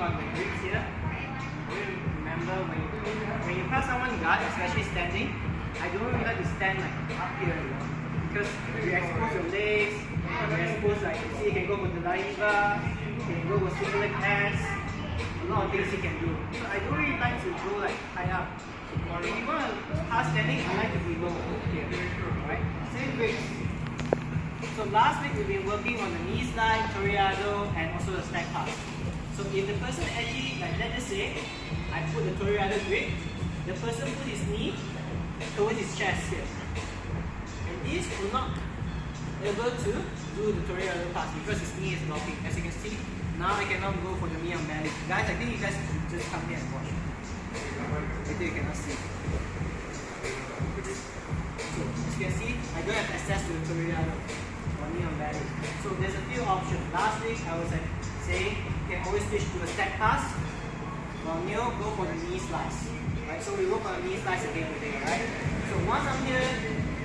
on the grips here. Remember when you pass someone guard, especially standing, I don't really like to stand like up here, because you expose your legs, you expose, like you see, you can go for the laiva, you can go for single leg hands, a lot of things you can do. So I don't really like to go like high up. When you want to pass standing, I like to be low here. Alright? Same grips. So last week we've been working on the knee slide, Toreado, and also the stack pass. So if the person actually, like let's say, I put the Toreado grip, the person put his knee towards his chest here. And this will not able to do the Toreado pass because his knee is blocking. As you can see, now I cannot go for the knee on belly. Guys, I think you guys should just come here and watch. Later you cannot see. So as you can see, I don't have access to the Toreado or knee on belly. So there's a few options. Last week I was like saying you can always switch to a stack pass. While Neil go for the knee slice. Right? So we work on the knee slice again today, right? So once I'm here,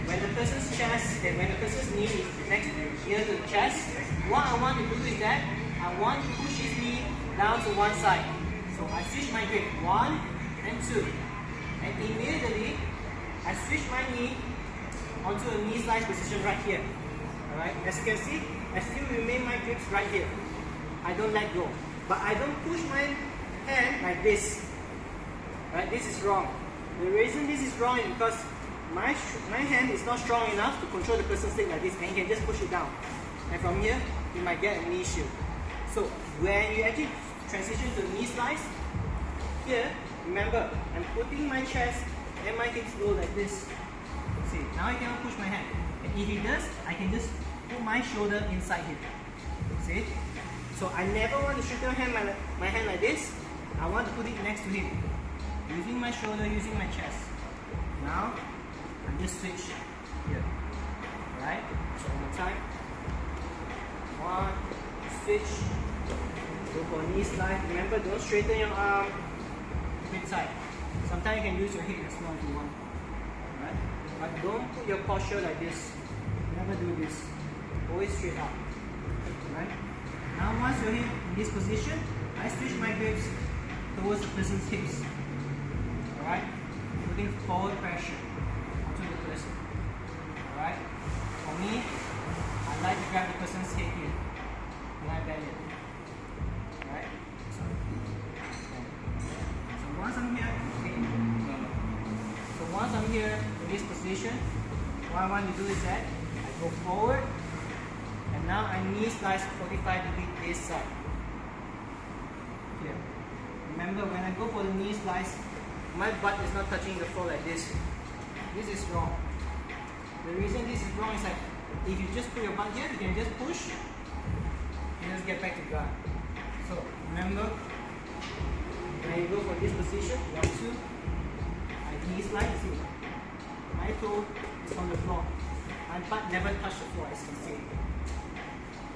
when the person's chest and when the person's knee is next near to the chest, what I want to do is that I want to push his knee down to one side. So I switch my grip, 1 and 2. And immediately I switch my knee onto a knee slice position right here. Alright? As you can see, I still remain my grips right here. I don't let go. But I don't push my hand like this. Right? This is wrong. The reason this is wrong is because my hand is not strong enough to control the person's leg like this, and you can just push it down. And from here, you might get a knee shield. So when you actually transition to knee slice, here, remember, I'm putting my chest and my hips low like this. See, now I cannot push my hand. And if he does, I can just put my shoulder inside him. See? So I never want to straighten my hand like this. I want to put it next to him. Using my shoulder, using my chest. Now, I just switch here. Alright? So one more time. 1, switch. Go for knee slide. Remember, don't straighten your arm. Hip side. Sometimes you can use your hip as well if you want. Alright? But don't put your posture like this. Never do this. Always straight up. Alright? Now once you're in this position, I switch my grips towards the person's hips. Alright? Putting forward pressure onto the person. Alright? For me, I like to grab the person's head here. And I bend it. Alright? So once I'm here, okay. So once I'm here in this position, what I want to do is that I go forward. And now I knee slice 45 degrees this side. Here. Remember, when I go for the knee slice, my butt is not touching the floor like this. This is wrong. The reason this is wrong is like, if you just put your butt here, you can just push and just get back to guard. So remember, when you go for this position, 1, 2, I knee slice, see, my toe is on the floor. My butt never touched the floor, as you can see.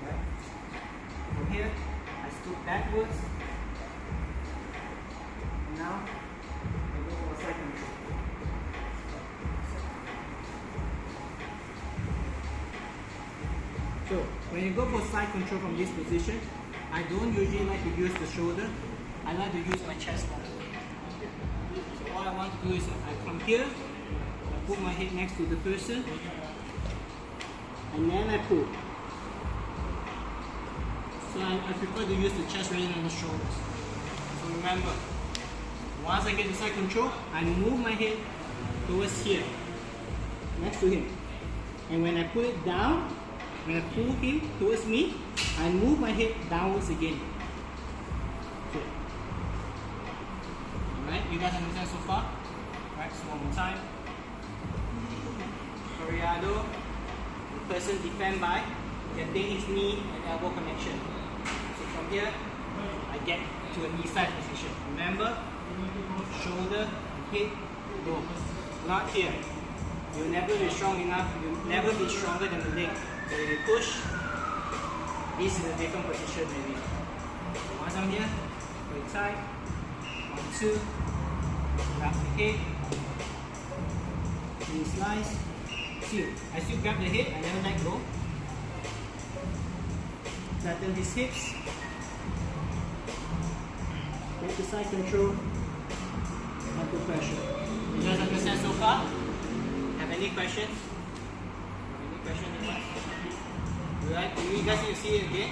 Right? From here, I scoop backwards. And now, I go for a side control. So, when you go for side control from this position, I don't usually like to use the shoulder. I like to use my chest more. So what I want to do is I come here, I put my head next to the person, and then I pull. So I prefer to use the chest rather than the shoulders. So remember, once I get the side control, I move my head towards here, next to him. And when I put it down, when I pull him towards me, I move my head downwards again. Okay. Alright, you guys understand so far? Alright, so one more time. Toreado, the person defend by getting his knee and elbow connection. So from here, I get to a knee side position. Remember, shoulder, head, go. Not here. You'll never be strong enough, you'll never be stronger than the leg. So if you push, this is a different position maybe. Once I'm here, go inside. 1, 2, grab the head, knee slice. See, I still grab the head, I never let go. Flatten his hips. to side control, and to pressure. You guys understand so far? Have any questions? Any questions in mind? Alright, do you guys need to see it again?